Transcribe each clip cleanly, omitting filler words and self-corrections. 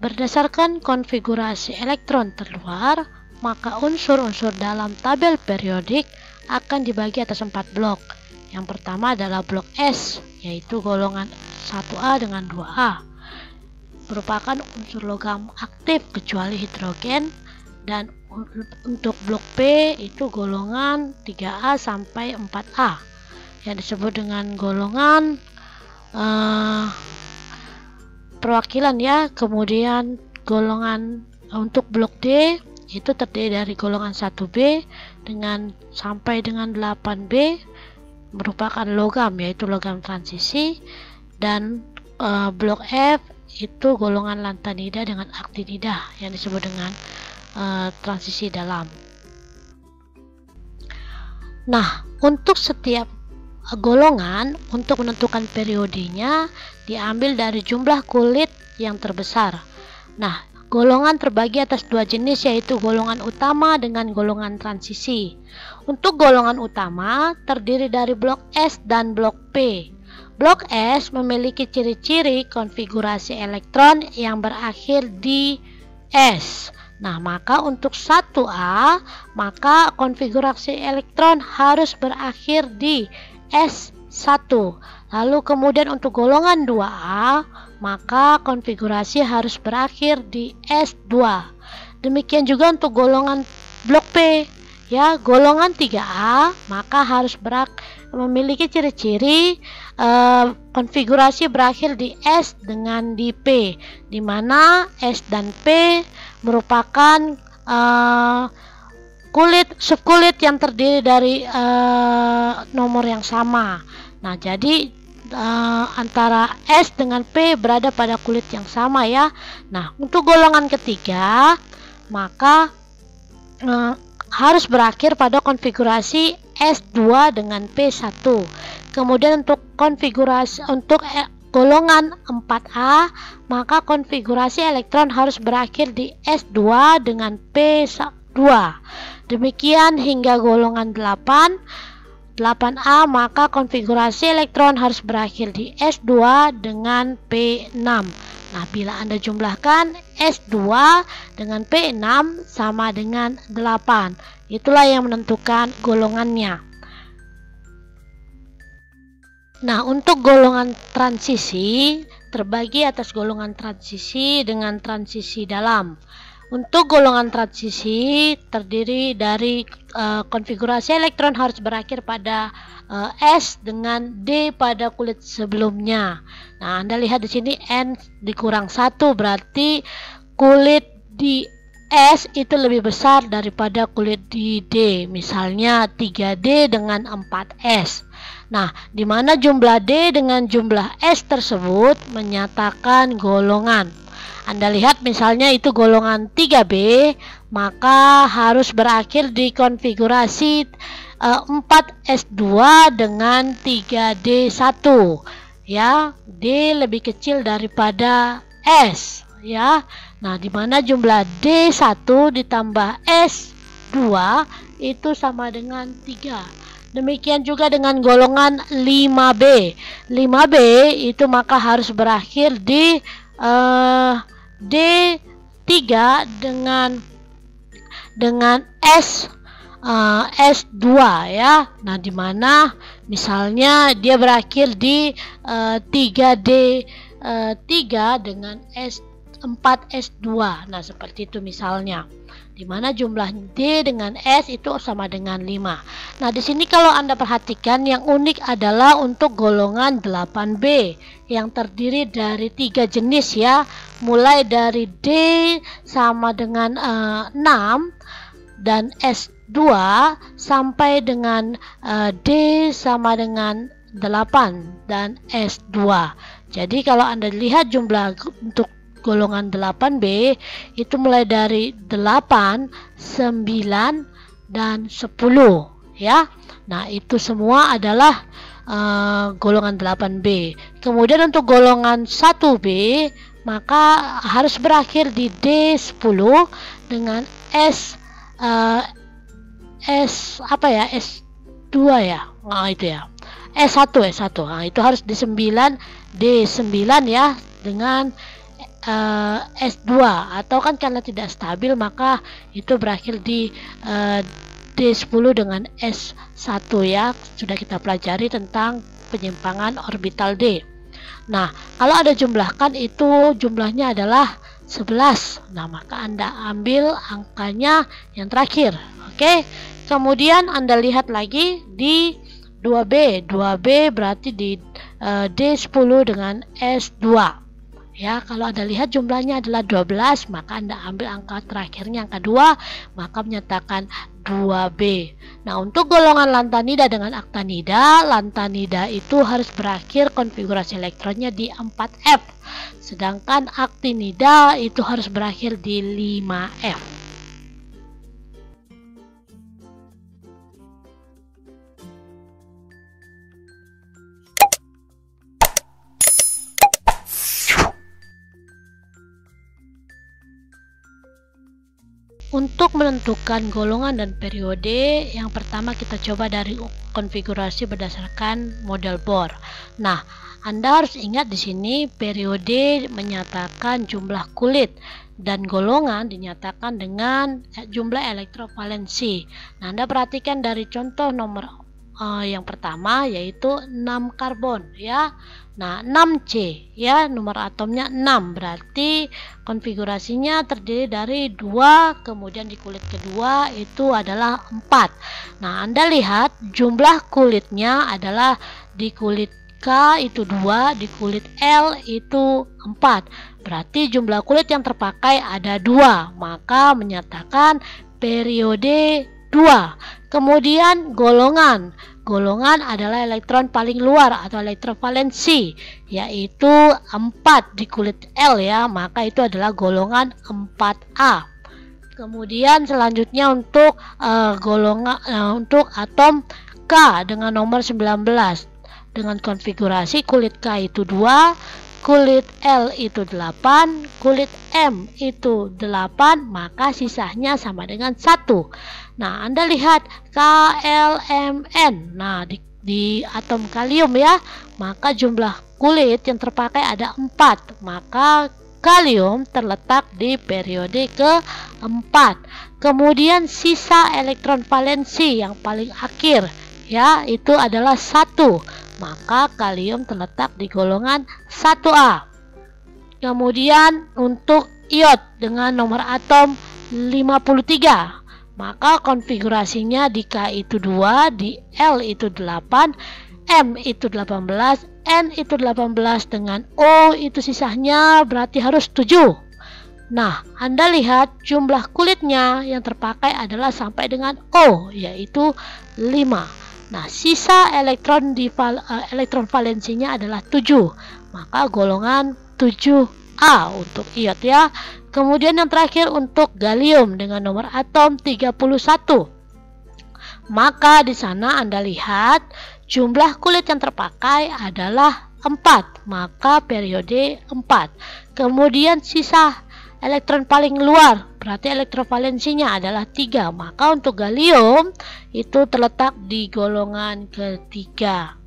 berdasarkan konfigurasi elektron terluar, maka unsur-unsur dalam tabel periodik akan dibagi atas 4 blok. Yang pertama adalah blok S, yaitu golongan 1A dengan 2A. Merupakan unsur logam aktif kecuali hidrogen, dan untuk blok P itu golongan 3A sampai 4A yang disebut dengan golongan perwakilan ya. Kemudian golongan untuk blok D itu terdiri dari golongan 1B dengan sampai dengan 8B merupakan logam, yaitu logam transisi, dan blok F itu golongan lantanida dengan aktinida yang disebut dengan transisi dalam. Nah, untuk setiap golongan untuk menentukan periodenya diambil dari jumlah kulit yang terbesar. Nah, golongan terbagi atas dua jenis, yaitu golongan utama dengan golongan transisi. Untuk golongan utama terdiri dari blok S dan blok P. Blok S memiliki ciri-ciri konfigurasi elektron yang berakhir di S. Nah, maka untuk 1A, maka konfigurasi elektron harus berakhir di S1. Lalu kemudian untuk golongan 2A, maka konfigurasi harus berakhir di S2. Demikian juga untuk golongan blok P, ya, golongan 3A, maka harus memiliki ciri-ciri konfigurasi berakhir di S dengan di P, di mana S dan P merupakan subkulit yang terdiri dari nomor yang sama. Nah, jadi antara S dengan P berada pada kulit yang sama ya. Nah, untuk golongan ketiga maka harus berakhir pada konfigurasi S2 dengan P1. Kemudian untuk konfigurasi untuk golongan 4A, maka konfigurasi elektron harus berakhir di S2 dengan P2. Demikian hingga golongan 8A, maka konfigurasi elektron harus berakhir di S2 dengan P6. Nah, bila Anda jumlahkan S2 dengan P6 sama dengan 8. Itulah yang menentukan golongannya. Nah, untuk golongan transisi terbagi atas golongan transisi dengan transisi dalam. Untuk golongan transisi terdiri dari konfigurasi elektron harus berakhir pada S dengan D pada kulit sebelumnya. Nah, Anda lihat di sini N dikurang 1, berarti kulit di S itu lebih besar daripada kulit di D. Misalnya 3D dengan 4S. Nah, di mana jumlah D dengan jumlah S tersebut menyatakan golongan. Anda lihat misalnya itu golongan 3B, maka harus berakhir di konfigurasi 4S2 dengan 3D1. Ya, D lebih kecil daripada S, ya. Nah, di mana jumlah D1 ditambah S2 itu sama dengan 3. Demikian juga dengan golongan 5B. 5B itu maka harus berakhir di D3 dengan S2 ya. Nah, di mana misalnya dia berakhir di 3D3 dengan S4S2. Nah, seperti itu misalnya. Di mana jumlah D dengan S itu sama dengan 5. Nah, di sini kalau Anda perhatikan yang unik adalah untuk golongan 8B yang terdiri dari 3 jenis ya. Mulai dari D sama dengan 6 dan S2 sampai dengan D sama dengan 8 dan S2. Jadi kalau Anda lihat jumlah untuk golongan 8B itu mulai dari 8, 9, dan 10 ya. Nah, itu semua adalah golongan 8B. Kemudian untuk golongan 1B maka harus berakhir di D10 dengan S2 ya. Nah, itu ya. S1. Nah, itu harus di 9 D9 ya, dengan S2, atau kan karena tidak stabil maka itu berakhir di D10 dengan S1 ya. Sudah kita pelajari tentang penyimpangan orbital D. Nah, kalau Anda jumlahkan itu jumlahnya adalah 11. Nah, maka Anda ambil angkanya yang terakhir. Oke. Kemudian Anda lihat lagi di 2B. 2B berarti di D10 dengan S2. Ya, kalau Anda lihat jumlahnya adalah 12, maka Anda ambil angka terakhirnya, angka 2, maka menyatakan 2B. Nah, untuk golongan lantanida dengan aktinida, lantanida itu harus berakhir konfigurasi elektronnya di 4F. Sedangkan aktinida itu harus berakhir di 5F. Untuk menentukan golongan dan periode, yang pertama kita coba dari konfigurasi berdasarkan model Bohr. Nah, Anda harus ingat di sini periode menyatakan jumlah kulit dan golongan dinyatakan dengan jumlah elektrovalensi. Nah, Anda perhatikan dari contoh nomor yang pertama yaitu 6 karbon ya. Nah, 6C ya, nomor atomnya 6, berarti konfigurasinya terdiri dari 2, kemudian di kulit kedua itu adalah 4. Nah, Anda lihat jumlah kulitnya adalah di kulit K itu 2, di kulit L itu 4. Berarti jumlah kulit yang terpakai ada 2, maka menyatakan periode 2. Kemudian golongan adalah elektron paling luar atau elektrovalensi, yaitu 4 di kulit L ya, maka itu adalah golongan 4A. Kemudian selanjutnya untuk untuk atom K dengan nomor 19 dengan konfigurasi kulit K itu 2, kulit L itu 8, kulit M itu 8, maka sisanya sama dengan 1. Nah, Anda lihat KLMN. Nah, di atom kalium ya, maka jumlah kulit yang terpakai ada 4, maka kalium terletak di periode keempat. Kemudian sisa elektron valensi yang paling akhir ya, itu adalah 1, maka kalium terletak di golongan 1A. Kemudian untuk iod dengan nomor atom 53, maka konfigurasinya di K itu 2, di L itu 8, M itu 18, N itu 18, dengan O itu sisanya berarti harus 7. Nah, Anda lihat jumlah kulitnya yang terpakai adalah sampai dengan O, yaitu 5. Nah, sisa elektron elektron valensinya adalah 7, maka golongan 7A untuk iod ya. Kemudian yang terakhir untuk gallium dengan nomor atom 31. Maka di sana Anda lihat jumlah kulit yang terpakai adalah 4, maka periode 4. Kemudian sisa elektron paling luar berarti elektrovalensinya adalah 3, maka untuk gallium itu terletak di golongan ketiga.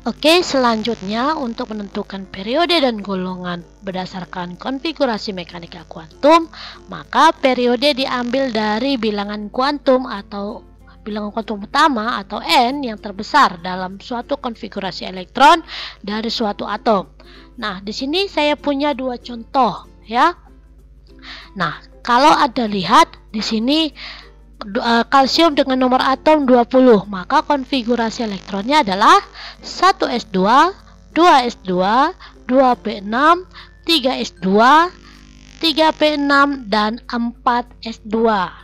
Oke, selanjutnya untuk menentukan periode dan golongan berdasarkan konfigurasi mekanika kuantum, maka periode diambil dari bilangan kuantum atau bilangan kuantum utama atau N yang terbesar dalam suatu konfigurasi elektron dari suatu atom. Nah, di sini saya punya 2 contoh ya. Nah, kalau Anda lihat di sini kalsium dengan nomor atom 20, maka konfigurasi elektronnya adalah 1s2, 2s2, 2p6, 3s2, 3p6, dan 4s2.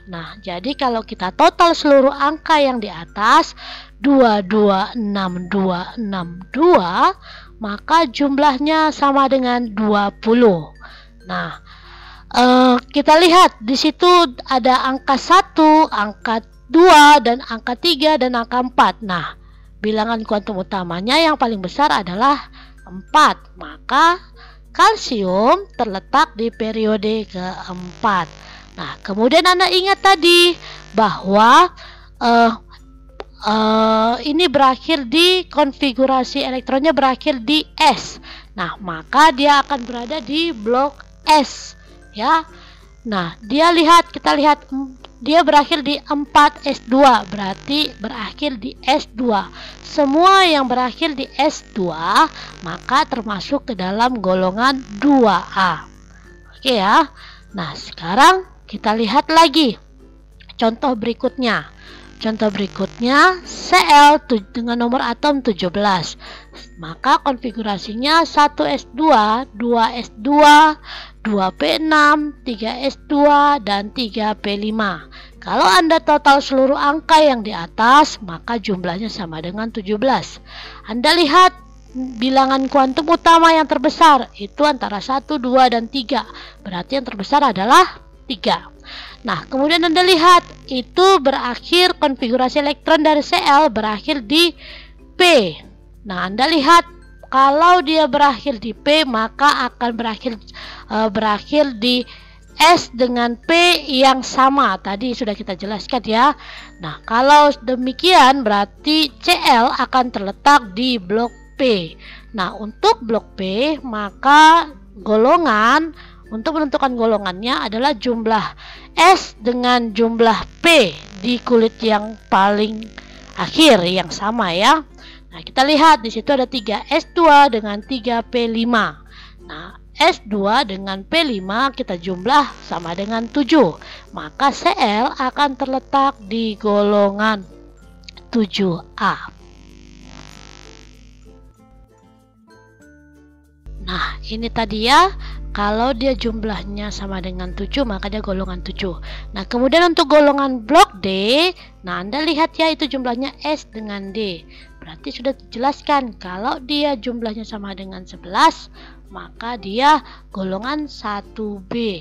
Nah, jadi kalau kita total seluruh angka yang di atas 226262, maka jumlahnya sama dengan 20. Nah, kita lihat di situ ada angka 1, angka 2, dan angka 3, dan angka 4. Nah, bilangan kuantum utamanya yang paling besar adalah 4, maka kalsium terletak di periode keempat. Nah, kemudian Anda ingat tadi bahwa ini berakhir di konfigurasi elektronnya berakhir di S. Nah, maka dia akan berada di blok S ya. Nah, kita lihat dia berakhir di 4S2, berarti berakhir di S2. Semua yang berakhir di S2 maka termasuk ke dalam golongan 2A. Oke ya. Nah, sekarang kita lihat lagi contoh berikutnya. Contoh berikutnya Cl dengan nomor atom 17. Maka konfigurasinya 1S2, 2S2, 2P6, 3S2, dan 3P5. Kalau Anda total seluruh angka yang di atas, maka jumlahnya sama dengan 17. Anda lihat bilangan kuantum utama yang terbesar itu antara 1, 2, dan 3. Berarti yang terbesar adalah 3. Nah, kemudian Anda lihat itu berakhir konfigurasi elektron dari Cl berakhir di P. Nah, Anda lihat kalau dia berakhir di P maka akan berakhir di S dengan P yang sama. Tadi sudah kita jelaskan ya. Nah, kalau demikian berarti Cl akan terletak di blok P. Nah, untuk blok P maka untuk menentukan golongannya adalah jumlah S dengan jumlah P di kulit yang paling akhir yang sama ya. Nah, kita lihat di situ ada 3S2 dengan 3P5. Nah, S2 dengan P5 kita jumlah sama dengan 7. Maka Cl akan terletak di golongan 7A. Nah, ini tadi ya. Kalau dia jumlahnya sama dengan 7 maka dia golongan 7. Nah, kemudian untuk golongan blok D, nah Anda lihat ya itu jumlahnya S dengan D. Berarti sudah dijelaskan kalau dia jumlahnya sama dengan 11 maka dia golongan 1B.